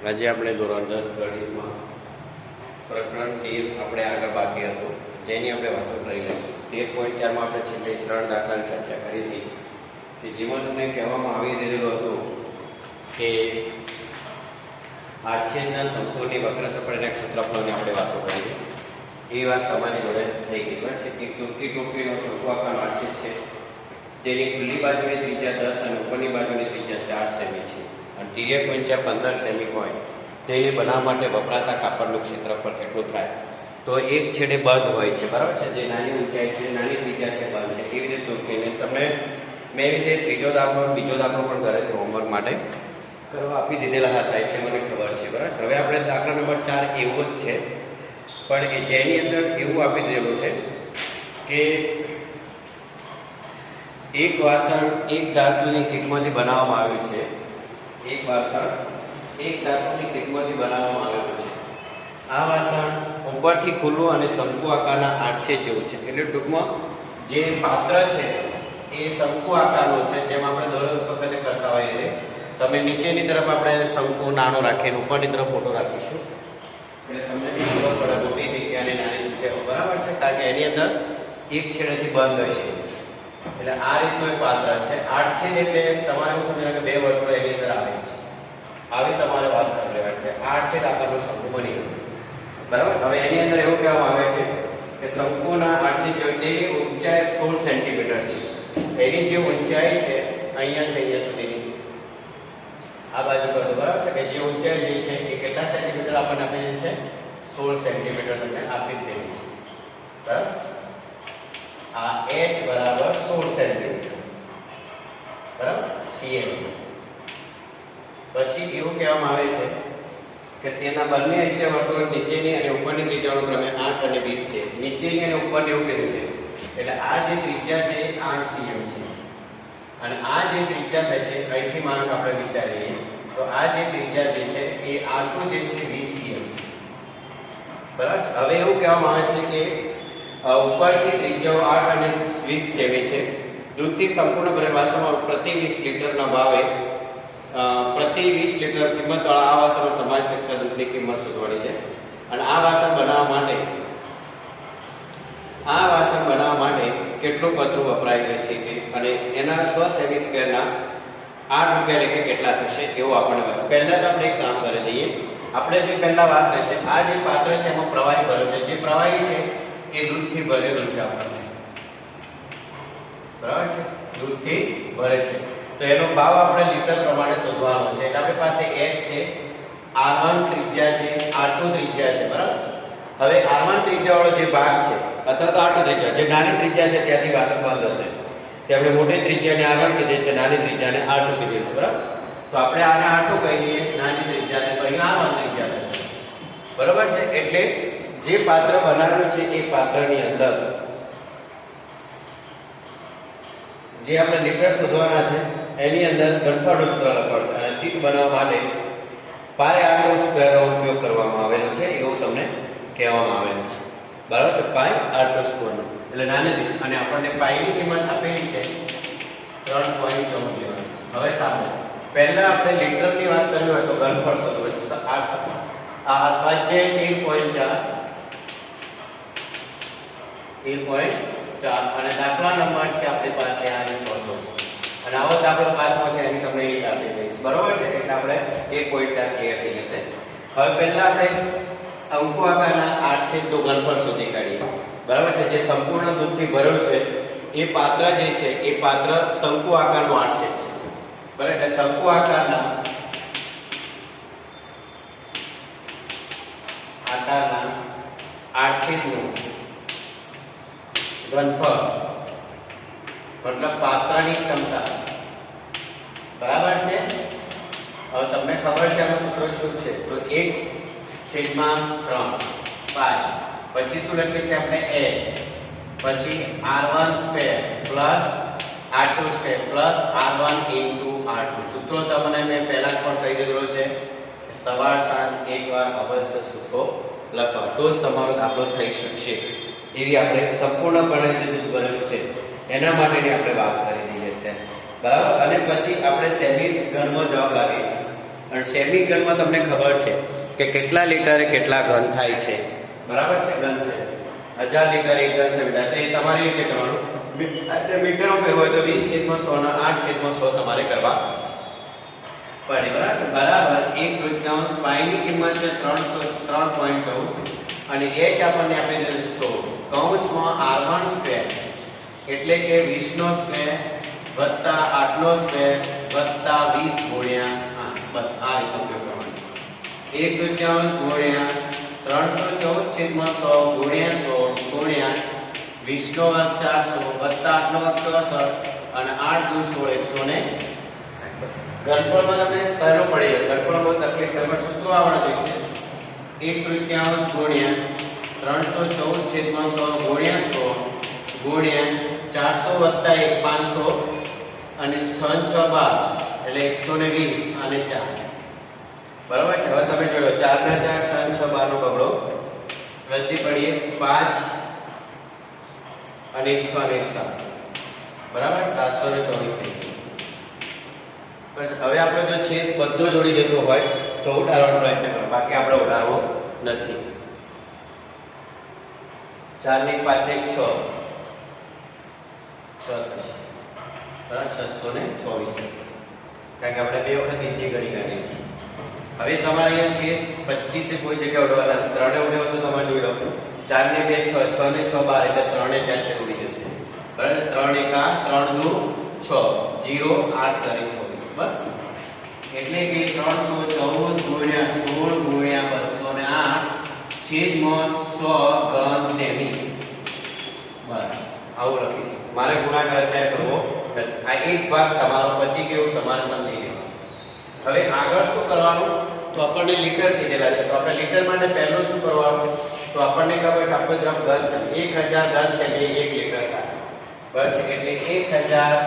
આજે આપણે ધોરણ 10 ગણિતમાં પ્રકરણ 13 આપણે આગળ બાકી હતું, જેની આપણે વાતો કરી લઈશું. 13.4માં આપણે છેલ્લે 3 દાખલાની ચર્ચા કરી હતી કે જેમાં તમને કહેવામાં આવી રહેલું હતું કે આડછેદના શંકુની વક્ર સપાટીના ક્ષેત્રફળની આપણે વાતો કરી છે. એ વાત તમારી જોડે થઈ ગઈ બરાબર છે. એક ટૂંકીનો શંકુ આકારનો આડછેદ છે, જેની ખુલ્લી બાજુની ત્રિજ્યા 10 અને ઉપરની બાજુની ત્રિજ્યા 4 સેમી છે અને તિર્યક ઊંચાઈ 15 સેમી હોય તેને બનાવવા માટે વપરાતા કાપડનું ક્ષેત્રફળ કેટલું થાય? તો એક છેડે બંધ હોય છે બરાબર છે, જે નાની ઊંચાઈ છે, નાની ત્રિજ્યા છે, બંધ છે. એવી રીતે ટૂંકીને તમને મેં એવી રીતે ત્રીજો દાખલો બીજો દાખલો પણ ઘરેથી હોમવર્ક માટે કરવા આપી દીધેલા હતા, એટલે મને ખબર છે બરાબર. હવે આપણે દાખલા નંબર 4 એવો જ છે, પણ એ જેની અંદર એવું આપી દીધેલું છે કે એક વાસણ એક ધાતુની શીટમાંથી બનાવવામાં આવ્યું છે. એક વાસણ એક ધાતુની શીટમાંથી બનાવવામાં આવેલું છે. આ વાસણ ઉપરથી ખુલ્લું અને શંકુ આકારના આડછેદ જેવું છે. એટલે ટૂંકમાં જે પાત્ર છે એ શંકુ આકારનું છે, જેમ આપણે દર વખતે કરતા હોઈએ. તમે નીચેની તરફ આપણે શંકુ નાનો રાખીને ઉપરની તરફ મોટો રાખીશું, એટલે તમને ખબર પડે મોટી ત્રિજ્યા અને નાની ત્રિજ્યા બરાબર છે, કારણ કે એની અંદર એક છેડેથી બંધ હશે. એટલે આ રીતનું એક પાત્ર છે. આડછેદ એટલે તમારે એવું સમજવાનું કે બે વર્તુળો એની અંદર આવે છે, આવી તમારે વાત કરી લેવાની છે. આડછેદ આકારનો શંકુ બની ગયો બરાબર. હવે એની અંદર એવું કહેવામાં આવે છે કે શંકુના આડછેદ જેની ઊંચાઈ 16 સેન્ટીમીટર છે. એની જે ઊંચાઈ છે અહીંયા થી અહીંયા સુધીની આ બાજુ કરો બરાબર છે, કે જે ઊંચાઈ જે છે એ કેટલા સેન્ટીમીટર આપણને આપેલી છે? 16 સેન્ટીમીટર તમને આપી દેવી છે બરાબર. આ h બરાબર 16 સેન્ટીમીટર બરાબર cm. પછી એવું કહેવામાં આવે છે કે તેના બંને રીતે વર્તુળ નીચેની અને ઉપરની ત્રિજ્યાનો ક્રમે 8 અને 20 છે. નીચેની અને ઉપરની એવું કીધું છે, એટલે આ જે ત્રિજ્યા છે એ 8 cm છે અને આ જે ત્રિજ્યા થશે અહીંથી માનો આપણે વિચારીએ તો આ જે ત્રિજ્યા જે છે એ આટલું જે છે 20 cm છે બરાબર. હવે એવું કહેવામાં આવે છે કે ઉપરથી ત્રિજ્યાઓ 8 અને 20 સેમી છે. દૂધથી સંપૂર્ણ ભરેલ વાસણમાં પ્રતિ 20 લીટરના ભાવે પ્રતિ 20 લીટર કિંમતવાળા આ વાસણમાં સમાવી શકતા દૂધની કિંમત શોધવાની છે. અને આ વાસણ બનાવવા માટે કેટલું પતરું વપરાય છે અને એના 100 સેમી સ્ક્વેરના 8 રૂપિયા લેખે કેટલા થશે એવું આપણને વાંચવું. પહેલા તો આપણે એક કામ કરી દઈએ. આપણે જે પહેલા વાત કરી છે, આ જે પાત્ર છે એમાં પ્રવાહી ભરેલો છે. જે પ્રવાહી છે એ દૂધથી ભરેલું છે આપણને બરાબર છે, દૂધથી ભરે છે. તો એનો ભાવ આપણે લીટર પ્રમાણે શોધવાનો છે. એટલે આપણી પાસે h છે, r1 ત્રિજ્યા છે, r2 ત્રિજ્યા છે બરાબર. હવે r1 ત્રિજ્યાવાળો જે ભાગ છે અથવા તો r2 ત્રિજ્યા, જે નાની ત્રિજ્યા છે ત્યાંથી વાસણ બંધ હશે, તે આપણે મોટી ત્રિજ્યાને r1 કીધી છે, નાની ત્રિજ્યાને r2 કીધી છે બરાબર. તો આપણે આને r2 કહીએ, નાની ત્રિજ્યાને તો અહીંયા r1 ત્રિજ્યા થશે બરાબર છે. એટલે જે પાત્ર બનાવેલું છે એ પાત્રની અંદર જે આપણે લીટર શોધવાના છે એની અંદર ઘનફળનું સૂત્ર લખવાનું છે અને શીટ બનાવવા માટે પાય r2 સ્ક્વેરનો ઉપયોગ કરવામાં આવેલો છે એવું તમને કહેવામાં આવેલું છે બરાબર છે. પાય r2 સ્ક્વેરનો એટલે નાની, અને આપણને પાયની કિંમત આપેલી છે 3.14 લેવાની છે. હવે સામે પહેલા આપણે લીટરની વાત કરી હોય તો ઘનફળ શોધવું આ સ્વાધ્યાય 13.4 અને દાખલા નંબર છે આપણી પાસે આ ચોથો છે અને આવો દાખલો 5મો છે એની તમને એક આપી દઈશ બરોબર છે. એટલે આપણે 1.4 ક્લિયર થઈ જશે. હવે પહેલા આપણે શંકુ આકારના આડછેદનું ઘનફળ શોધી કાઢીએ બરાબર છે. જે સંપૂર્ણ દૂધથી ભરેલું છે એ પાત્ર જે છે એ પાત્ર શંકુ આકારનું આડછેદ છે બરાબર. એટલે શંકુ આકારના આડછેદનું ઘનફળ મતલબ પાત્રની ક્ષમતા બરાબર છે. હવે તમને ખબર છે આનું સૂત્ર શું છે? તો 1/3 પાય, પછી શું લખીએ છીએ આપણે h, પછી r1 square plus r2 square plus r1 into r2. સૂત્રો તમને મેં પહેલા પણ કહી દીધું છે, સવાર સાંજ એકવાર અવશ્ય સૂત્રો લખવા, તો જ તમારો દાખલો થઈ શકશે. એવી આપણે સંપૂર્ણપણે જે દૂધ ભરેલું છે એના માટેની આપણે વાત કરી દઈએ બરાબર. અને પછી આપણે સેમી ઘનનો જવાબ લાવીએ અને સેમી ઘનમાં તમને ખબર છે કે કેટલા લીટરે કેટલા ઘન થાય છે, બરાબર છે. ઘન છે 1000 લીટર એક ઘન સેમી, તો એ તમારી રીતે કરવાનું. એટલે મીટરમાં કહેવું હોય તો 20/100 ના 8/100 તમારે કરવા પડે, બરાબર. 1/3 પાઈની કિંમત છે 303.14 અને h આપણને આપેલ છે 100 કૌંસમાં r1 સ્ક્વેર એટલે કે 20 નો સ્ક્વેર વત્તા 8 નો સ્ક્વેર વત્તા 20 ગુણ્યા 8. બસ આ રીતે ઉપયોગ કરવાનો. 1/3 ગુણ્યા 314/100 ગુણ્યા 100 ગુણ્યા 20 નો વર્ગ 400 વત્તા 8 નો વર્ગ 64 અને 8 દુ 16 160. ઘનફળમાં તમને સહેલો પડી જાય. ઘનફળમાં તકલીફ તમે સૂત્રો આવડવા જોઈશે. 1/3 ગુણ્યા 314/100 ગુણ્યા 100 ગુણ્યા 400 વત્તા 1 500 અને 6 6 12 એટલે 120 અને 4. બરાબર છે. હવે તમે જોયો 4 ના 4 6 6 12 નો બગડો વધી પડીએ 5 અને 1 6 અને 1 7, બરાબર 724. હવે આપણે જો છેદ બધો જોડી જતો હોય તો ઉડાડવાનો પ્રયત્ન કરો, બાકી આપણે ઉડાડવો નથી. 4 ને 5 ને 6 થશે, બરાબર 624 થશે, કારણ કે આપણે બે વખત ઇન્ટી ગણી કાઢીએ છીએ. હવે તમારે અહીંયા છે 25 કોઈ જગ્યાએ ઉડાડવાના, 3 ઉડે તો તમે જોઈ લો 4 ને 2 6 6 ને 6 12 એટલે 3 ને ત્યાં છે ઉડી જશે, બરાબર. 3 1 3 દુ 6 0 8 કરી 24. બસ એટલે કે 314 ગુણ્યા 16 ગુણ્યા 208 છેદમાં 100 ઘન સેમી. બસ આવું લખીશું. મારે ગુણાકાર અત્યારે કરવો નથી. આ એક ભાગ તમારો પતી ગયો, તમારે સમજી લેવાનું. હવે આગળ શું કરવાનું, તો આપણને લીટર કીધેલા છે, તો આપણે લીટર માટે પહેલું શું કરવાનું, તો આપણને ખબર છે આપણો જવાબ ઘન સેમી 1000 ઘન સેમી 1 લીટર થાય. બસ એટલે 1000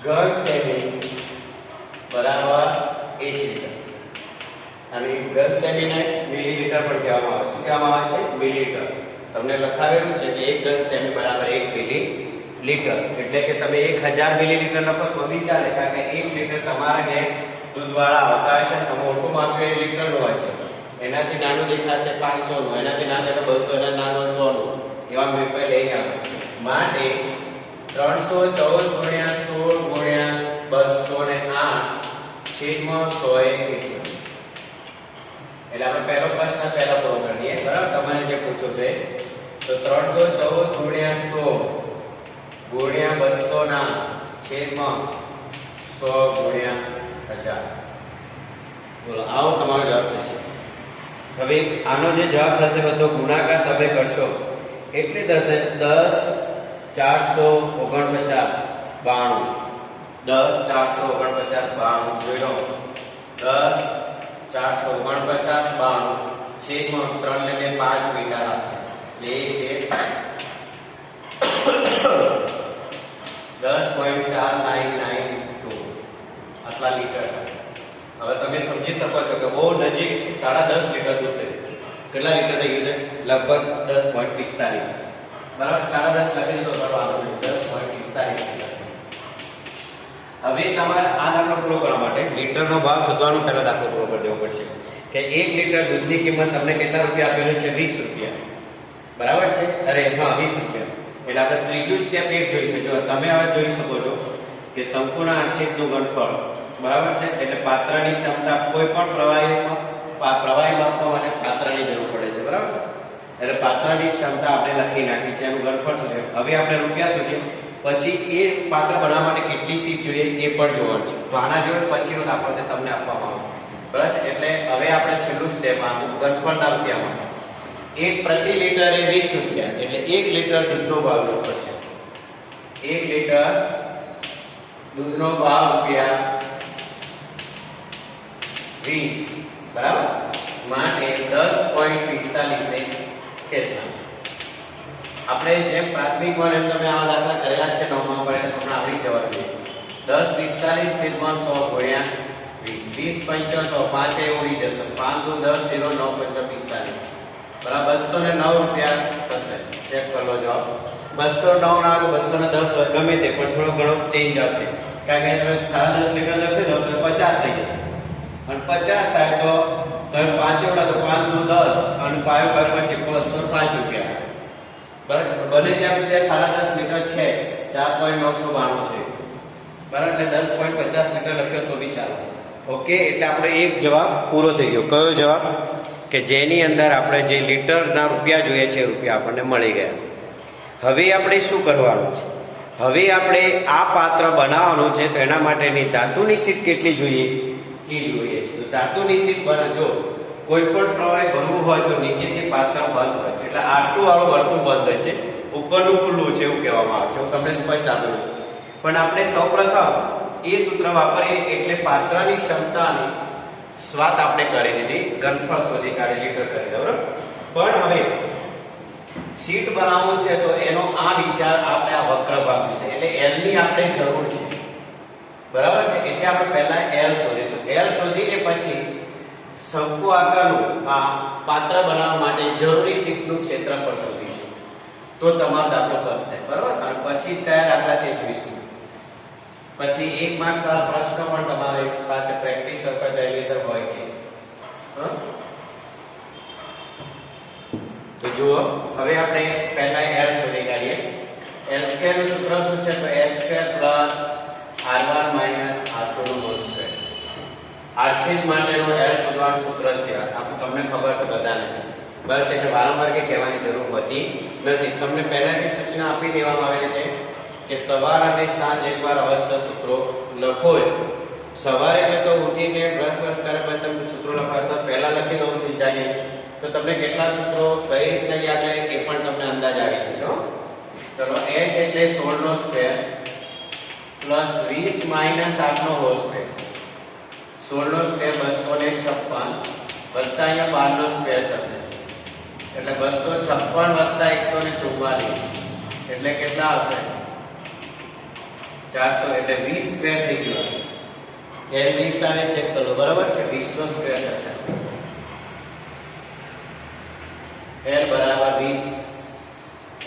ઘન સેમી બરાબર 1 લીટર. અને ઘન સેમીને મિલીલીટર પણ કહેવામાં આવે છે. શું કહેવામાં આવે છે? મિલીલીટર. તમને લખાવેલું છે કે 1 ઘન સેમી બરાબર 1 મિલીલીટર. એટલે કે તમે 1000 મિલીલીટર લખો તો બી ચાલે, કારણ કે 1 લીટર તમારા ઘેર દૂધવાળા આવતા હશે, તમે મોટું માપ્યું 1 લીટરનું હોય છે. એનાથી નાનું દેખાશે 500 નું, એનાથી નાનું એટલે 200, એના નાનો 100 નું, એવા મેપે લઈને આવો. માટે 314 ગુણ્યા 16 ગુણ્યા 208 છેદમાં 100 કેટલું? એટલે આપણે પહેલો પ્રશ્ન પહેલા પૂરો કરી દઈએ, બરાબર. તમને જે પૂછ્યું છે તો 314 ગુણ્યા 16 ગુણ્યા 200 છેદમાં 100 ગુણ્યા 1000. બોલો આવો તમારો જવાબ થશે. હવે આનો જે જવાબ થશે બધો ગુણાકાર તમે કરશો એટલે થશે 10 449 92. 10 449 92 જોઈ લો. 10 449 92 છેદમાં 3 ને 5 મીટર આપશે એટલે 10.4992 આટલા લીટર. હવે તમે સમજી શકો છો કે બહુ નજીક 10.5 લીટર દૂધ થયું. કેટલા લીટર થઈ ગયું છે? લગભગ 10.45. બરાબર 10.5 લખી દીધો તો વાંધો નહીં, 10.45 લીટર. હવે તમારે આ દાખલો પૂરો કરવા માટે લીટરનો ભાવ શોધવાનો પહેલો દાખલો પૂરો કરી દેવો પડશે કે 1 લીટર દૂધની કિંમત તમને કેટલા રૂપિયા આપેલું છે? 20 રૂપિયા, બરાબર છે. અરે હા 20 રૂપિયા. એટલે આપણે ત્રીજું સ્ટેપ એક જોઈશું. જો તમે હવે જોઈ શકો છો કે સંપૂર્ણ આંશિકનું ઘનફળ, બરાબર છે. એટલે પાત્રની ક્ષમતા કોઈ પણ પ્રવાહી માપવા માટે પાત્રની જરૂર પડે છે, બરાબર છે. એટલે પાત્રની ક્ષમતા આપણે લખી નાખી છે, એનું ઘનફળ શું છે. હવે આપણે રૂપિયા શોધીએ, પછી એ પાત્ર બનાવવા માટે કેટલી સીટ જોઈએ એ પણ જોવાનું છે. તો આના જેવો પછીનો દાખલો છે તમને આપવામાં આવે, બરાબર છે. એટલે હવે આપણે છેલ્લું સ્ટેપ આનું ઘનફળના રૂપિયામાં 1 પ્રતિ લીટર એ 20 રૂપિયા, એટલે 1 લીટર દૂધનો ભાવ પડશે. 1 લીટર દૂધનો ભાવ રૂપિયા 20, બરાબર. માટે 10.45 કેટલા? આપણે જેમ પ્રાથમિક માં તમે આ દાખલા કરેલા છે 9માં પર તમને આવડી જવા જોઈએ. 10.45 છેદમાં 100 ગુણ્યા 20 20 5 5 એ ઉડી જશે. 5 2 10 0 9 5 45 બરાબર 209 રૂપિયા થશે. ચેક કરી લો જવાબ. 209 ના 210 હોય ગમે તે, પણ થોડો ઘણો ચેન્જ આવશે. કારણ કે તમે 10.5 લીટર લખી દો તો 50 થઈ જશે, અને 50 થાય તો તમે 5 એવડા તો 5 નું 10 અને 5 પછી 205 રૂપિયા, બરાબર છે. બને ત્યાં સુધી 10.5 લીટર છે, 4.992 છે, બરાબર. એટલે 10.50 લીટર લખ્યો તો બી ચાલે. ઓકે, એટલે આપણે એક જવાબ પૂરો થઈ ગયો. કયો જવાબ? કે જેની અંદર આપણે જે લીટરના રૂપિયા જોઈએ છે રૂપિયા આપણને મળી ગયા. હવે આપણે શું કરવાનું છે? હવે આપણે આ પાત્ર બનાવવાનું છે, તો એના માટેની ધાતુની શીટ કેટલી જોઈએ એ જોઈએ છે. તો ધાતુની શીટ બને, જો કોઈ પણ પ્રવાહી ભરવું હોય તો નીચેથી પાત્ર બંધ હોય, એટલે આટલું વાળું વર્તુળ બંધ હશે, ઉપરનું ખુલ્લું છે એવું કહેવામાં આવે છે. હું તમને સ્પષ્ટ આપેલું છું. પણ આપણે સૌપ્રથમ એ સૂત્ર વાપરીએ એટલે પાત્રની ક્ષમતાની વાત આપણે કરી દીધી, ઘનફળ શોધી કાઢી, લીટર કરી દો, બરાબર. પણ હવે શીટ બનાવવું છે તો એનો આ વિચાર આપણે આ વક્ર ભાગ છે, એટલે L ની આપણે જરૂર છે, બરાબર છે. એટલે આપણે પહેલા L શોધીશું. L શોધીને પછી શંકુ આકારનું આ પાત્ર બનાવવા માટે જરૂરી શીટનું ક્ષેત્રફળ શોધીશું, તો તમારો દાખલો કરશે, બરાબર. અને પછી કયા દાખલા છે જોઈશું. પછી 1 માર્ક્સ વાળા પ્રશ્નો પણ તમારી પાસે પ્રેક્ટિસ કરતા તેની અંદર હોય છે. તો જુઓ, હવે આપણે પહેલા L શોધી કાઢીએ. L² નું સૂત્ર શું છે? તો H² R1 R2 નો હોલ સ્ક્વેર. આરછેદ માટેનું L શોધવાનું સૂત્ર છે, આ તમને ખબર છે બધાને, બરાબર છે. એટલે વારંવાર કે કહેવાની જરૂર હોતી નથી. તમને પહેલાથી સૂચના આપી દેવામાં આવે છે કે સવાર અને સાંજ એકવાર અવશ્ય સૂત્રો લખો જ. સવારે જો તો ઉઠીને બ્રશ કરે પછી તમે સૂત્રો લખવા તો પહેલા લખી દો ઉઠી જાય, તો તમને કેટલા સૂત્રો કઈ રીતે યાદ રહે એ પણ તમને અંદાજ આવી જશે. ચલો, h એટલે 16 નો સ્ક્વેર પ્લસ 20 માઈનસ 8 નો હોલ સ્ક્વેર. 16 નો સ્ક્વેર 256 વત્તા અહીંયા 12 નો સ્ક્વેર થશે, એટલે 256 વત્તા 144, એટલે કેટલા આવશે? 400, એટલે 20 સ્ક્વેર થઈ ગયો. L 20 આવે ચેક કરો, બરાબર છે. 20 નો સ્ક્વેર થશે. L બરાબર 20,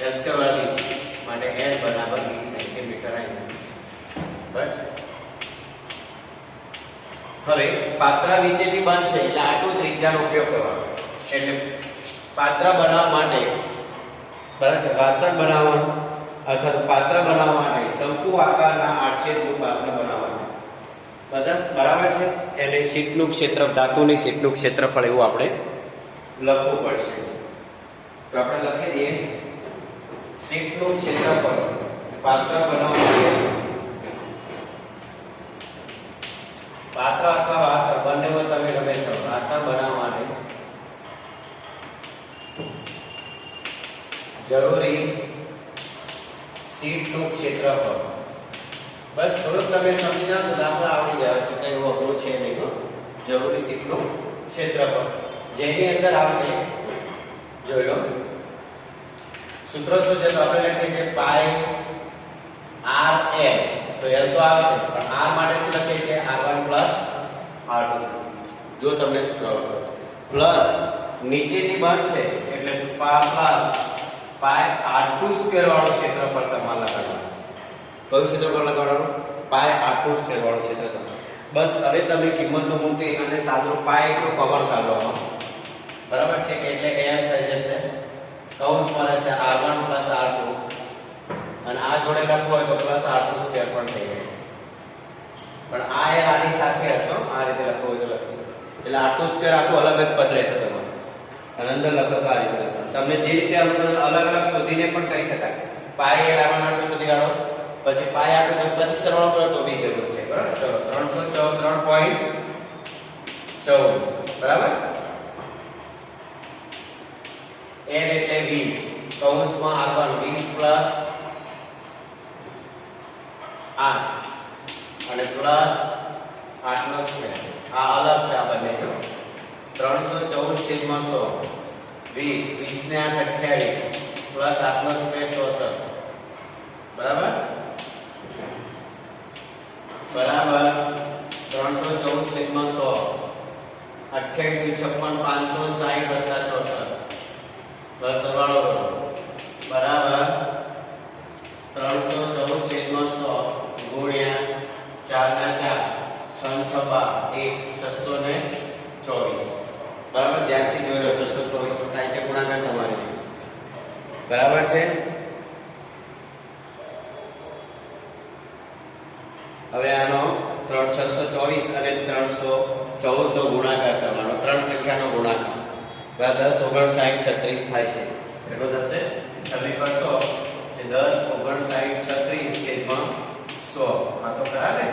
L સ્ક્વેર 20 માટે L બરાબર 20 સેન્ટીમીટર આવી, બસ. હવે પાત્ર નીચેથી બંધ છે એટલે આટલું ત્રિજ્યાનો ઉપયોગ કરવાનો. એટલે પાત્ર બનાવવા માટે, બરાબર છે, વાસણ બનાવવાનું અથવા તો પાત્ર બનાવવા માટે શંકુ આકારના આડછેદનું પાત્ર બનાવવાનું, બરાબર છે. એટલે શીટનું ક્ષેત્ર, ધાતુની શીટનું ક્ષેત્રફળ એવું આપણે લખવું પડશે. તો આપણે લખી દઈએ શીટનું ક્ષેત્રફળ પાત્ર બનાવવા માટે, પાત્ર અથવા વાસણ બંનેમાં તમે ગમે છો, વાસણ બનાવવા માટે જરૂરી શીટનું ક્ષેત્રફળ. બસ થોડુંક તમે સમજી જાઓ તો દાખલા આવડી જાય છે, કઈ અઘરું છે નહીં. જરૂરી શીટનું ક્ષેત્રફળ જેની અંદર આવશે, જોઈ લો સૂત્ર શું છે? તો આપણે લખીએ છીએ પાઈ r l, તો l તો આવશે પણ r માટે શું લખીએ છીએ? r1 r2. જો તમને સૂત્ર આવડે પ્લસ નીચેની બંધ છે એટલે પ્લસ પાઈ r2 સ્ક્વેર વાળું ક્ષેત્રફળ તમારે લગાડવાનું. કયું ક્ષેત્રફળ લગાડવાનું? પાઈ r2 સ્ક્વેર વાળું ક્ષેત્રફળ. બસ હવે તમે કિંમતો મૂકી અને સાદું પાઈ નું કવર કાઢવાનો, બરાબર છે. એટલે m થઈ જશે કૌંસમાં રહેશે r1 r2, અને આ જોડે લખવું હોય તો r2 સ્ક્વેર પણ થઈ જાય છે. પણ આ એ આની સાથે હશે, આ રીતે લખવું હોય તો લખી શકો. એટલે r2 સ્ક્વેર આખું અલગ જ પદ રહેશે તમારું, અને અંદર લખો તો આ રીતે તમને જે રીતે અલગ અલગ શોધીને પણ કરી શકાય. પાઈ એ r1 r2 શોધી કાઢો, પછી પાઈ r2 પછી સરવાળો કરો તો બી જરૂર છે, બરાબર. ચલો 314.14, બરાબર. n એટલે 20 કૌંસમાં r1 20 8 અને પ્લસ 8 નો સ્ક્વેર. આ અલગ છે, આ બંને 314/100 20 ને 8 28 પ્લસ 8 નો સ્ક્વેર 64, બરાબર. બરાબર 314/100 28 56 560 વત્તા 64, બસ સરવાળો કરો, બરાબર 314/100 ગુણ્યા 4 ના 4 6 6 1 624 બરાબર ધ્યાનથી જોઈ લો 624 થાય છે ગુણાકાર તમારે બરાબર છે હવે આનો 624 અને 314 નો ગુણાકાર કરવાનો ત્રણ સંખ્યાનો ગુણાકાર 10 59 36 થાય છે કેટલો થશે તમે કરશો કે 10 59 36 છેદમાં 100 આ તો ખરા ને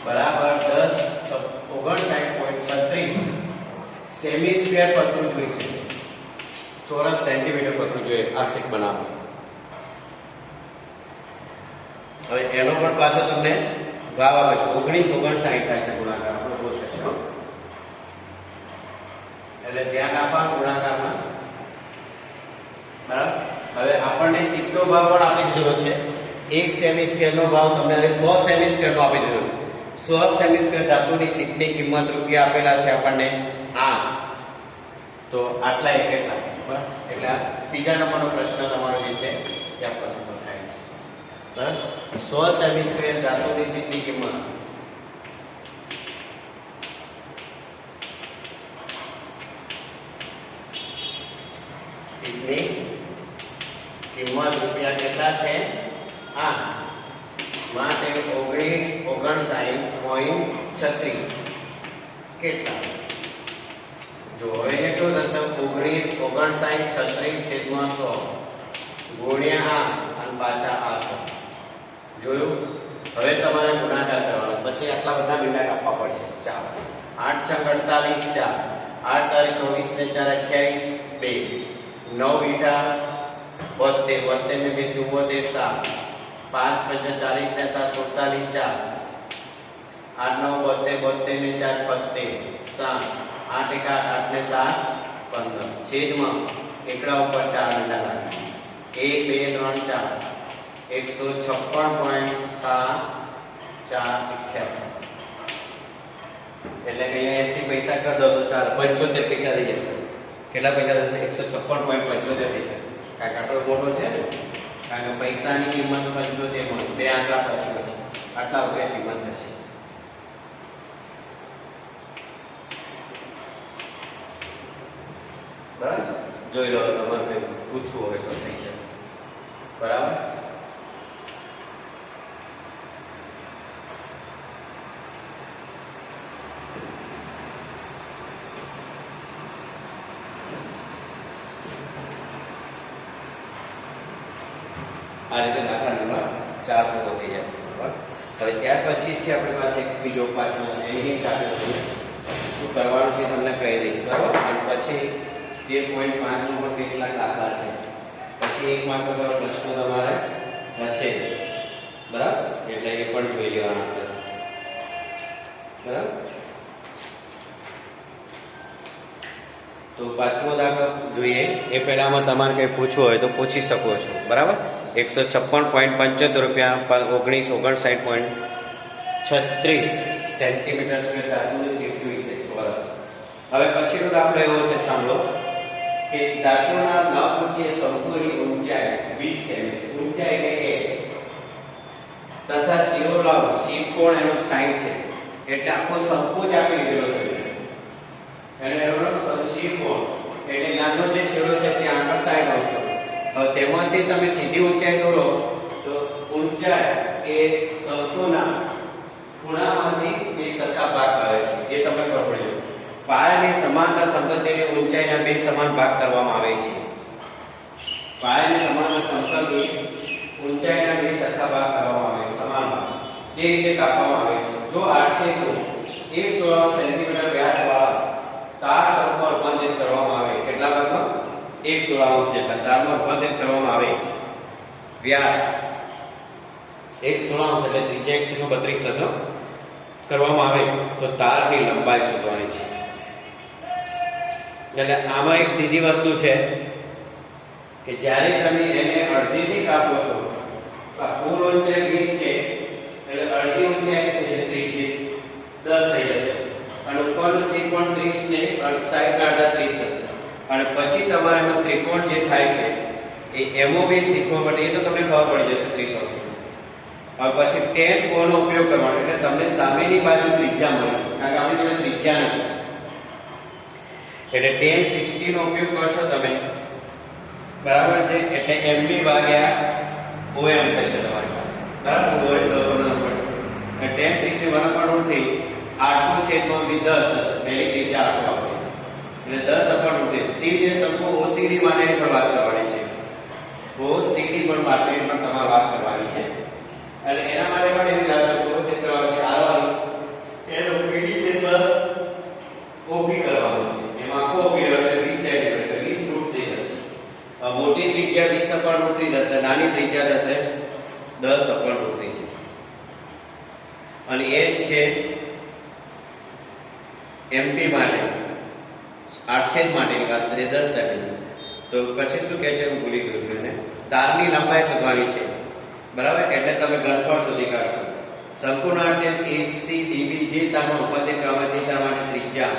બરાબર 10 59.36 સેમી સ્ક્વેર પતરું જોઈશે ચોરસ સેન્ટીમીટર પતરું જોઈએ આ શીટ બનાવો હવે એનો પણ પાછો તમને ભાવ આપે છે 1959 થાય છે ગુણાકાર આપણો બોલ થશે એટલે ધ્યાન આપવાનું ગુણાકારમાં બરાબર હવે આપણને શીટનો ભાવ પણ આપી દીધો છે 1 સેમી સ્ક્વેરનો ભાવ તમને હવે 100 સેમી સ્ક્વેરનો આપી દીધો 100 સેમી સ્ક્વેર ધાતુની શીટની કિંમત રૂપિયા આપેલા છે આપણને 8 તો આટલા એક કેટલા બસ એટલે ત્રીજા નંબરનો પ્રશ્ન તમારો જે છે તે આપણને થાય છે બસ 100 સેમી સ્ક્વેર ધાતુની શીટની કિંમત શીટની કિંમત રૂપિયા કેટલા છે 8 માટે 1959.36 કેટલા જો હવે કેટલું થશે 1959.36 છેદમાં 100 ગુણ્યા અને પાછા આ 100 જોયું હવે તમારે ગુણાકાર કરવાનો પછી આટલા બધા મિનિટ આપવા પડશે ચાલો 8 6 48 4 8 તારીખ 24 ને 4 28 2 9 72 72 ને 2 74 7 5 5 40 ને 7 47 4 8 9 72 72 ને 4 76 7 8 1 8 ને 7 15 છેદમાં એકડા ઉપર 4 મીંડા લાગી 1 2 3 4 156.7 4 88 એટલે કે 80 પૈસા કરી દો તો 75 પૈસા થઈ જશે કેટલા પૈસા થશે 156.75 થશે કારણ કે આટલો મોટો છે ને કારણ કે પૈસાની કિંમત 75 માં બે આંકડા પછી હશે આટલા રૂપિયા કિંમત થશે બરાબર જોઈ લો તમારે પૂછવું હોય તો થઈ જાય બરાબર આ રીતે દાખલા નંબર 4 પૂરો થઈ જશે બરાબર હવે ત્યાર પછી છે આપણી પાસે એક બીજો પાછો એની દાખલો છે શું કરવાનું છે તમને કહી દઈશ બરાબર અને પછી 13.5 નો પણ કેટલાક દાખલા છે પછી એક માત્ર પ્રશ્ન તમારે હશે બરાબર એટલે એ પણ જોઈ લેવાના બરાબર તો પાંચમો દાખલો જોઈએ એ પહેલામાં તમારે કંઈ પૂછવું હોય તો પૂછી શકો છો બરાબર 156.75 રૂપિયા 1959.36 સેન્ટીમીટર સ્ક્વેર ધાતુની શીટ જોઈશે ચોરસ હવે પછીનો દાખલો એવો છે સાંભળો કે ધાતુના નવકૃતીય શંકુની ઊંચાઈ 20 સેમી છે ઊંચાઈ એટલે h તથા શિરોલાવ શિરકોણ એનો 60 છે એટલે આખો શંકુ જ આપી દીધેલો છે અને એનો શિરકોણ એટલે નાનો જે છેડો છે તે આગળ સાઈડ આવશે હવે તેમાંથી તમે સીધી ઊંચાઈ દોરો તો ઊંચાઈ એ શંકુના ખૂણામાંથી બે સરખા ભાગ કરે છે એ તમને ખબર પડી જશે પાયાની સમાંતર સમતલની ઊંચાઈના બે સમાન ભાગ કરવામાં આવે છે પાયાની સમાંતર સમતલની ઊંચાઈના બે સરખા ભાગ કરવામાં આવે છે સમાન ભાગ તે રીતે કાપવામાં આવે છે જો આડછેદનો 116 સેન્ટીમીટર વ્યાસવાળા તાર શંકુ રૂપાંતરિત કરવામાં આવે કેટલા ભાગમાં 116 જેટલા તારમાં રૂપાંતરિત કરવામાં આવે વ્યાસ 116 એટલે ત્રિજ્યા 132 થશે કરવામાં આવે તો તારની લંબાઈ શોધવાની છે એટલે આમાં એક સીધી વસ્તુ છે કે જ્યારે તમે એને અડધીથી કાપો છો તો કુલ ઊંચાઈ 20 છે એટલે અડધી ઊંચાઈ ત્રિજ્યા 10 થઈ જશે અને ઉપરનું શિરકોણ 30 ને સાઈડના અડધા 30 થશે અને પછી તમારે એમાં ત્રિકોણ જે થાય છે એ એમઓબી શીખવા માટે એ તો તમને ખબર પડી જશે 30 અંશ હવે પછી tan O નો ઉપયોગ કરવાનો એટલે તમને સામેની બાજુ ત્રિજ્યા મળે છે, કારણ કે આપણી જોડે ત્રિજ્યા નથી એટલે tan 60 નો ઉપયોગ કરશો તમે, બરાબર છે, એટલે MB ભાગ્યા OM થશે તમારી પાસે, બરાબર. હું દોરી દઉં છું નંબર tan 60 1/√3 r2 છેદમાં b 10 થશે, પહેલી ત્રિજ્યા r2 આવશે એટલે 10/√3. તે જે શંકુ OCD માટેની પણ વાત કરવાની છે, OCD પણ માટેની પણ તમારે વાત કરવાની છે અને એના માટે પણ એવી લાગે છે ક્ષેત્રવાળી આરવાનું એનો PD છેદમાં OP કરવાનું છે, એમાં આખો OP એટલે 20 સેન્ટીમીટર 20√3 થશે. મોટી ત્રિજ્યા 20/√3 થશે, નાની ત્રિજ્યા થશે 10/√3 છે અને એ જ છે MP માટે આડછેદ માટેની વાત કરીએ 10 સેન્ટીમીટર. તો પછી શું કહે છે, હું ભૂલી ગયો છું એને, તારની લંબાઈ શોધવાની છે, બરાબર. એટલે તમે ઘનફળ શોધી કાઢશો. શંકુના આડછેદ ACDB જે તારમાં રૂપાંતરિત ક્રમ છે તે માટે ત્રિજ્યા,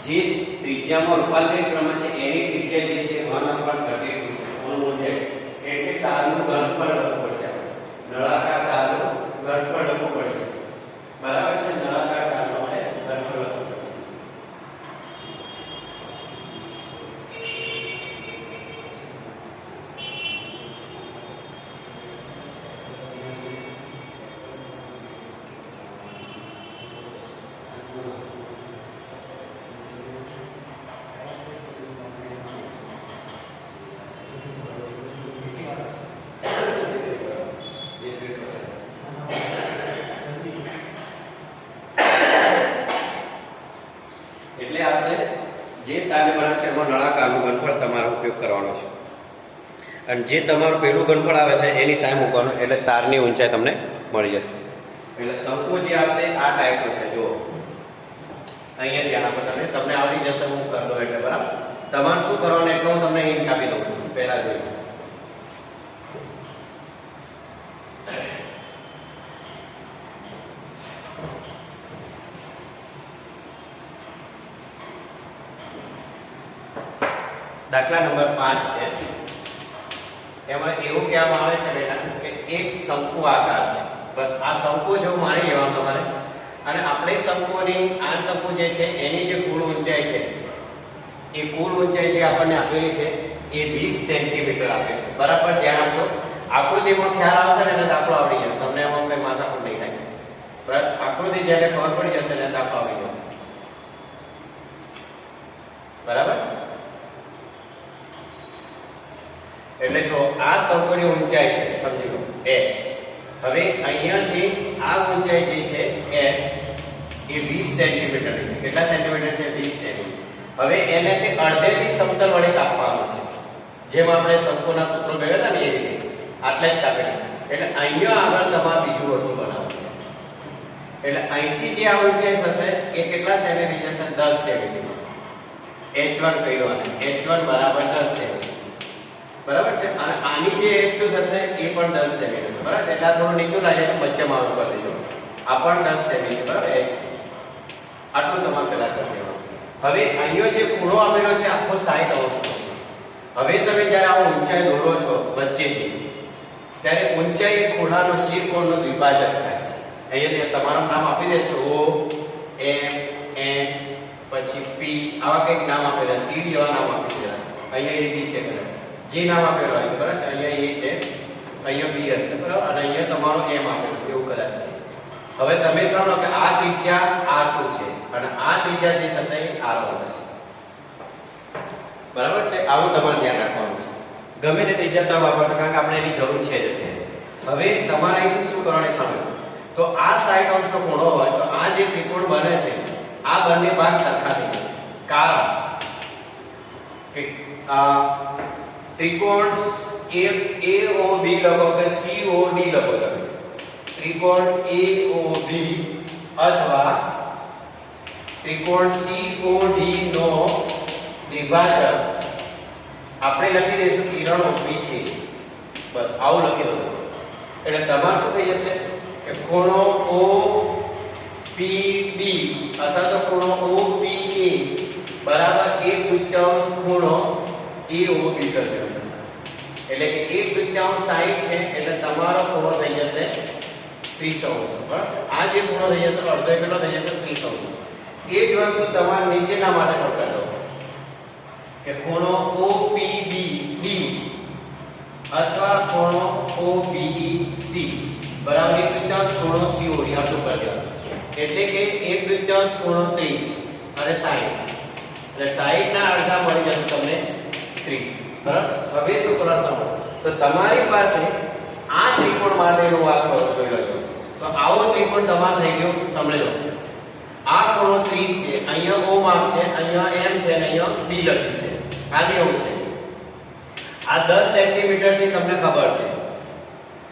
જે ત્રિજ્યામાં રૂપાંતરિત ક્રમ છે એની ત્રિજ્યા જે છે 1/32 છે, ઓનું છે એટલે તારનું ઘનફળ લખવું પડશે. નળાકાર તારનું ઘનફળ લખવું પડશે, બરાબર છે. નળાકાર તારનું આપણે ઘનફળ લખવું પડશે. એટલે આવશે જે તારને બને છે એમાં નળાકારનું ઘનફળ તમારો ઉપયોગ કરવાનો છે અને જે તમારું પહેલું ઘનફળ આવે છે એની સામે મૂકવાનું એટલે તારની ઊંચાઈ તમને મળી જશે. એટલે શંકુ જે આવશે આ ટાઈપનો છે, જુઓ અહીંયા ધ્યાન આપો તમે, તમને આવડી જશે હું કરી દઉં એટલે, બરાબર. તમારે શું કરવાનું એટલું હું તમને હિન્ટ આપી દઉં છું. પહેલા જોઈએ દાખલા નંબર 5 છે, એમાં એવું કહેવામાં આવે છે બેટા કે એક શંકુ આકાર છે, બસ આ શંકુ જેવું માની લેવાનું તમારે અને આપણે શંકુની આ શંકુ જે છે એની જે કુલ ઊંચાઈ છે એ કુલ ઊંચાઈ જે આપણને આપેલી છે એ 20 સેન્ટીમીટર આપેલી છે, બરાબર. ધ્યાન આપજો, આકૃતિમાં ખ્યાલ આવશે ને એટલે દાખલો આવડી જશે તમને, એમાં કંઈ માથાકૂટ નહીં થાય, બસ. આકૃતિ જ્યારે ખબર પડી જશે ને દાખલો આવડી જશે, બરાબર. એટલે જો આ શંકુની ઊંચાઈ છે સમજી લો h, હવે અહીંયાથી આ ઊંચાઈ જે છે h એ 20 સેન્ટીમીટર છે. કેટલા સેન્ટીમીટર છે? 20 સેન્ટીમીટર. હવે એને તે અડધેથી સમતલ વડે કાપવાનું છે, જેમ આપણે શંકુના સૂત્રો મેળવ્યા હતા ને એ રીતે આટલે જ કાપેલા. એટલે અહીંયા આગળ તમારે બીજું વર્તુળ બનાવવાનું છે, એટલે અહીંથી જે આ ઊંચાઈ થશે એ કેટલા સેન્ટીમીટર છે? 10 સેન્ટીમીટર. h1 કહ્યું આને, h1 બરાબર 10 સેન્ટીમીટર, બરાબર છે. અને આની જે h2 થશે એ પણ 10 સેમી થશે, બરાબર. એટલે આ થોડું નીચું લાગે તો મધ્યમ આવું કરી દેજો, આ પણ 10 સેમી છે, બરાબર. h આટલું તમારે પેલા કરી દેવાનું છે. હવે અહીંયા જે ખૂણો આવેલો છે આખો 60 અંશ છે. હવે તમે જ્યારે આ ઊંચાઈ દોરો છો વચ્ચેથી, ત્યારે ઊંચાઈ એ ખૂણાનો શિરકોણનો દ્વિભાજક થાય છે. અહીંયા તમારું નામ આપી દે છો, O M N પછી P આવા કંઈક નામ આપેલા, C D એવા નામ આપી દેલા. અહીંયા A B છે, બરાબર. જે નામ આપેલું હોય, બરાબર છે. અહીંયા A છે, અહીંયા B હશે, બરાબર. અને અહીંયા તમારો M આપેલું છે, એવું કદાચ છે. હવે તમે સમજો કે આ ત્રિજ્યા r2 છે અને આ ત્રિજ્યા જે થશે એ r1 થશે, બરાબર છે. આવું તમારે ધ્યાન રાખવાનું છે. ગમે તે ત્રિજ્યા તમે વાપરશો, કારણ કે આપણે એની જરૂર છે જ અત્યારે. હવે તમારે અહીંથી શું કરવાનું સમજો, તો આ 60 અંશનો ખૂણો હોય તો આ જે ત્રિકોણ બને છે આ બંને ભાગ સરખા થઈ જશે, કારણ કે ત્રિકોણ AOB લખો કે COD લખો તમે, ત્રિકોણ AOB અથવા ત્રિકોણ COD નો દ્વિભાજક આપણે લખી દઈશું કિરણો P છે, બસ આવું લખી દો. એટલે તમારે શું થઈ જશે કે ખૂણો OPD અથવા તો ખૂણો OPA બરાબર 1/5 ખૂણો AOB કરી દેવાનો. એટલે કે 1/3 60 છે એટલે તમારો ખૂણો થઈ જશે 30 અંશ બરાબર. આ જે ખૂણો થઈ જશે અડધો કેટલો થઈ જશે 30 અંશ. એ જ વસ્તુ તમારે નીચેના માટે કરતા જાઓ કે ખૂણો OPBD અથવા ખૂણો OBEC બરાબર 1/3 ખૂણો COD આટલું કરી દેવાનું. એટલે કે 1/3 ખૂણો 30 અને 60 એટલે 60 ના અડધા મળી જશે તમને 30 બરાબર. હવે શું કરવાનું તો તમારી પાસે આ ત્રિકોણ માટેનો વાત કરો જોઈ લો. તો આવો ત્રિકોણ તમારો થઈ ગયો સમજી લો. આ ખૂણો 30 છે, અહીંયા O માપ છે, અહીંયા M છે અને અહીંયા B લખ્યું છે. આ બી એવું છે. આ 10 સેન્ટીમીટર છે તમને ખબર છે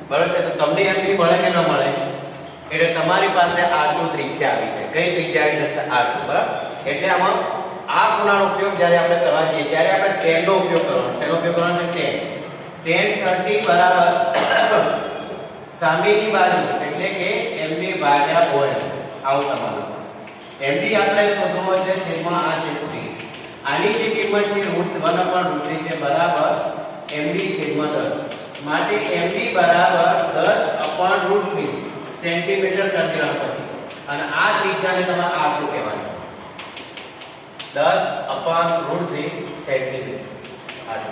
બરાબર છે. તો તમને એમ બી મળે કે ન મળે એટલે તમારી પાસે R2 ત્રિજ્યા આવી છે. કઈ ત્રિજ્યા આવી જશે R2 બરાબર. એટલે આમાં આ ખૂણાનો ઉપયોગ જ્યારે આપણે કરવા જઈએ ત્યારે આપણે tan નો ઉપયોગ કરવાનો. શેનો ઉપયોગ કરવાનો છે? tan 30 બરાબર સામેની બાજુ એટલે કે MB ભાગ્યા OM આવું તમારું. MB આપણે શોધવાનો છે છેદમાં આ છે 30. આની જે કિંમત છે √1/√3 છે બરાબર MB છેદમાં 10 માટે MB બરાબર 10/√3 સેન્ટીમીટર કરી દેવા પછી અને આ ત્રિજ્યાને તમારે R2 કહેવાનું. 10/√3 સેન્ટીમીટર R2.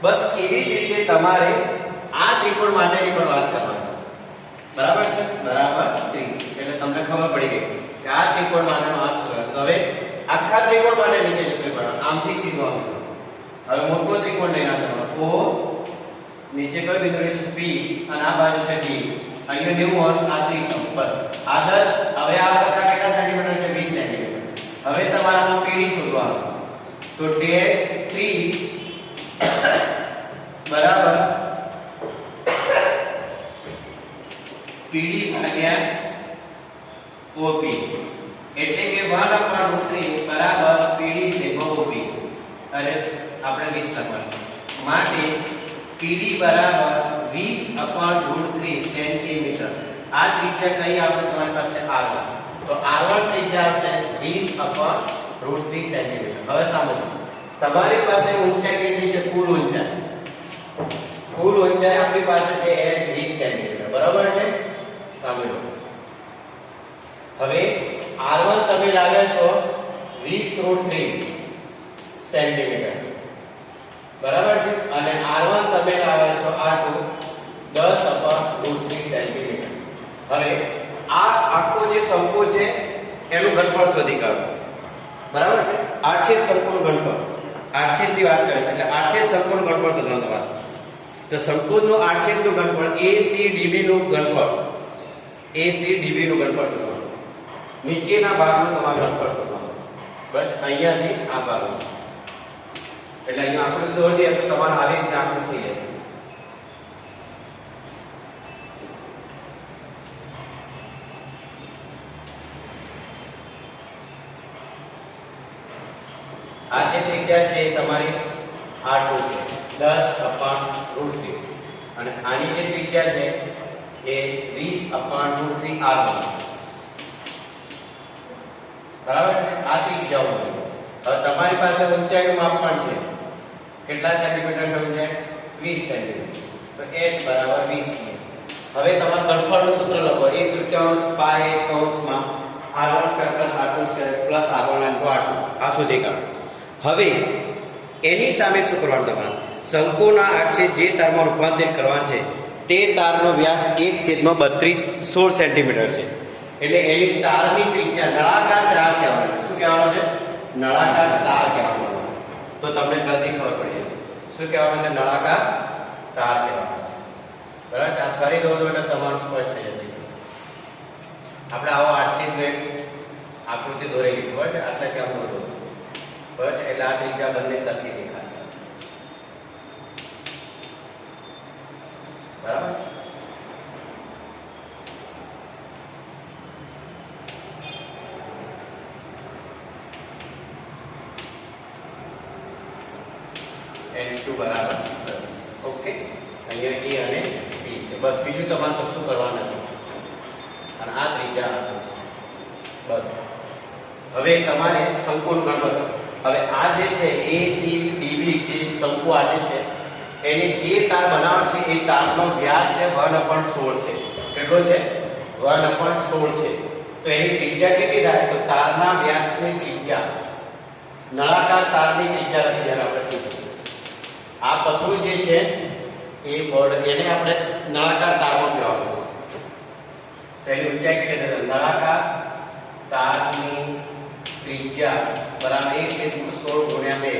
બસ એવી જ રીતે તમારે આ ત્રિકોણ માટેની પણ વાત કરવાની બરાબર છે બરાબર 30 એટલે તમને ખબર પડી ગઈ કે આ ત્રિકોણ માટેનો આ સૂત્ર. હવે આખા ત્રિકોણ માટે નીચે સૂત્ર બનાવો આમથી સીધો આમ. હવે મોટો ત્રિકોણ લઈને આવવાનો O નીચે કઈ બિંદુ છે P અને આ બાજુ છે D. અહીંયા 90 અંશ આ 30 અંશ બસ આ 10. હવે આ બધા કેટલા સેન્ટીમીટર છે 20 સેન્ટીમીટર. હવે તમારામાં PD શોધવાનું. તો tan 30 બરાબર PD ભાગ્યા OP એટલે કે 1/√3 બરાબર PD છેદમાં OP. અરે આપણે 20 લખવાનું માટે PD બરાબર 20/√3 સેન્ટીમીટર. આ ત્રિજ્યા કઈ આવશે તમારી પાસે R1. તો R1 ત્રિજ્યા આવશે 20/√3 સેન્ટીમીટર. હવે સાંભળો તમારી પાસે ઊંચાઈ કેટલી છે? કુલ ઊંચાઈ આપણી પાસે છે h 20 સેન્ટીમીટર બરાબર છે. સાંભળો હવે R1 તમે લાવ્યા છો 20√3 સેન્ટીમીટર બરાબર છે અને R1 તમે લાવ્યા છો R2 10/√3 સેન્ટીમીટર. હવે આ આખો જે શંકુ છે એનું ઘનફળ શોધી કાઢો બરાબર છે. આડછેદ શંકુનું ઘનફળ આડછેદની વાત કરે છે એટલે આડછેદ શંકુનું ઘનફળ શોધવાનું તમારે. તો શંકુનું આડછેદનું ઘનફળ ACDB નું ઘનફળ શોધવાનું. નીચેના ભાગનું તમારે ઘનફળ શોધવાનું બસ અહીંયાથી આ ભાગનું. એટલે અહીંયા આકૃતિ દોરી દઈએ તો તમારે આવી રીતે આકૃતિ થઈ જશે. આ જે ત્રિજ્યા છે એ તમારી R2 છે 10/√3 અને આની જે ત્રિજ્યા છે એ 20/√3 R1 બરાબર છે. આ ત્રિજ્યાઓ હવે તમારી પાસે ઊંચાઈનું માપ પણ છે. કેટલા સેન્ટીમીટર છે ઊંચાઈ? 20 સેન્ટીમીટર. તો h બરાબર 20 છે. હવે તમારે ઘનફળનું સૂત્ર લખો 1/3 પાઈ h કૌંસમાં R1² + R2² + R1 * R2 આ શોધી કાઢો. હવે એની સામે શું કરવાનું તમારે? શંકુના આડછેદ જે તારમાં રૂપાંતરિત કરવાનું છે તે તારનો વ્યાસ 1/32 સેન્ટીમીટર છે. એટલે એની તારની ત્રિજ્યા નળાકાર તાર કહેવાનો. શું કહેવાનો છે? નળાકાર તાર કહેવાનો. તો તમને જલ્દી ખબર પડી જશે શું કહેવાનું છે? નળાકાર તાર કહેવાનો છે બરાબર છે. આ ફરી દો એટલે તમારું સ્પષ્ટ થઈ જશે. આપણે આવો આડછેદ આકૃતિ દોરી લીધી બરાબર છે. આટલા કેમ દોરો બસ એટલે આ ત્રિજ્યા બંને સરખી દેખાશે બરાબર છે. h2 બરાબર 10. ઓકે અહીંયા E અને B છે બસ. બીજું તમારે કશું કરવાનું નથી અને આ ત્રિજ્યા આપો છે બસ. હવે તમારે શંકુનું ઘનફળ. હવે આ જે છે ACDB જે શંકુ આજે છે એની જે તાર બનાવવાનો છે એ તારનો વ્યાસ છે 1/16 છે. કેટલો છે? 1/16 છે. તો એની ત્રિજ્યા કેટલી થાય? તો તારના વ્યાસની ત્રિજ્યા, નળાકાર તારની ત્રિજ્યા લખી જ્યારે આપણે શીખીએ. આ પતલું જે છે એ બોર્ડ એને આપણે નળાકાર તારમાં કહેવાનું છે. તો એની ઊંચાઈ કેટલી થશે? નળાકાર તારની ત્રિજ્યા બરાબર 1/16 × 2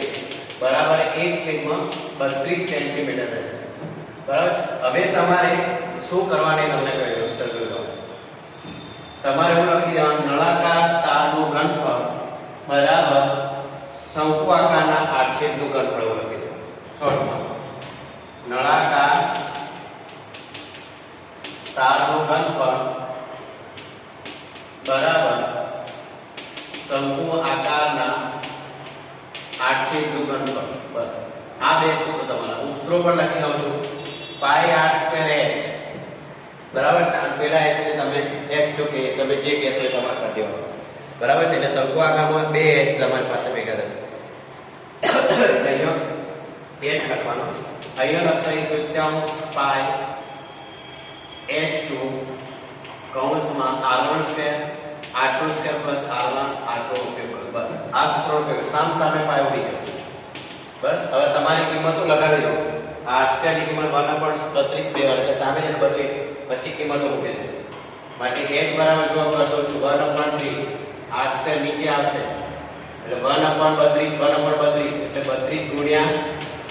બરાબર 1/32 સેન્ટીમીટર થશે. બરાબર. હવે તમારે શું કરવાની તમને કહ્યું સર્કલ. તમારે એવું લખી દેવાનું નળાકાર તારનું ઘનફળ બરાબર શંકુ આકારના આડછેદનું ઘનફળ એવું લખી દેવાનું. શોર્ટમાં નળાકાર તારનું ઘનફળ બરાબર શંકુ આકારના આડછેદનું ઘનફળ. બસ આ બે સૂત્રો તમારા હું સૂત્રો પણ લખી દઉં છું. πr²h બરાબર છે. અને પેલા h ને તમે h તો કે તમે જે કહેશો એ તમારે કરી દેવાનું. બરાબર છે. એટલે શંકુ આકારમાં બે h તમારી પાસે ભેગા થશે. અહીંયા h લખવાનો. અહીંયા લખશો 1/33 h2 કૌંસમાં r1² r2² plus r1 r2 ઉપયોગ કરો. બસ આ સૂત્રનો ઉપયોગ સામે પાય ઉડી જશે. બસ હવે તમારી કિંમતો લગાવી દો. r² ની કિંમત 1/32 લેવાની એટલે સામે છે 32 પછી કિંમતો મૂકી દો. માટે h બરાબર જો કરતો છું 1/3 r² નીચે આવશે એટલે 1/32 1/32 એટલે 32 ગુણ્યા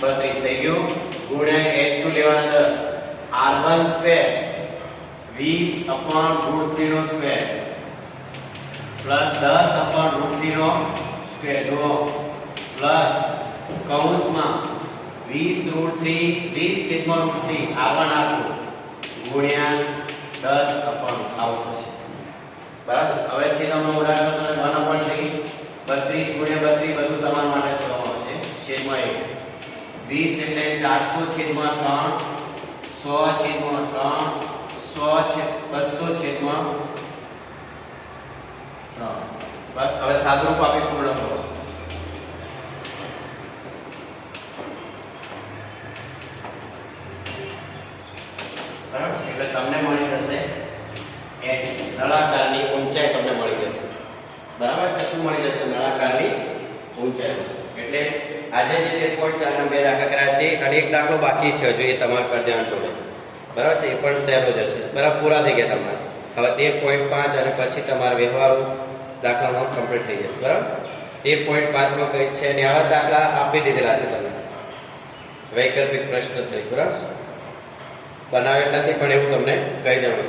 32 થઈ ગયું ગુણ્યા h2 લેવાના 10 r1² 20/√3 નો સ્ક્વેર પ્લસ 10/√3 નો સ્ક્વેર જો પ્લસ કૌંસમાં 20√3 r1 r2 ગુણ્યા 10/√ આવું થશે. બરાબર. હવે છે તમને ઉદાહરણ સમય 1/3 32 ગુણ્યા 32 બધું તમારા માટે કરવામાં આવશે. છેદમાં 1 20 એટલે 400/3 100/3 200/3 બસ હવે સાદુરૂપ આપી પૂર્ણ કરો. બરાબર એટલે તમને મળી જશે h નળાકારની ઊંચાઈ તમને મળી જશે. બરાબર છે. શું મળી જશે? નળાકારની ઊંચાઈ. એટલે આજે જે 13.4 ના બે દાખલા કર્યા તે અને એક દાખલો બાકી છે હજુ એ તમારે કરી દેવાનું જોડે. બરાબર છે. એ પણ સહેલો જશે. બરાબર પૂરા થઈ ગયા તમારે. હવે 13.5 અને પછી તમારા વ્યવહારો દાખલામાં કમ્પ્લીટ થઈ જશે. બરાબર. 13.5 માં કઈ છે અને આવા દાખલા આપી દીધેલા છે તમને વૈકલ્પિક પ્રશ્ન તરીકે. બરાબર બનાવેલ નથી પણ એવું તમને કહી દેવાનું.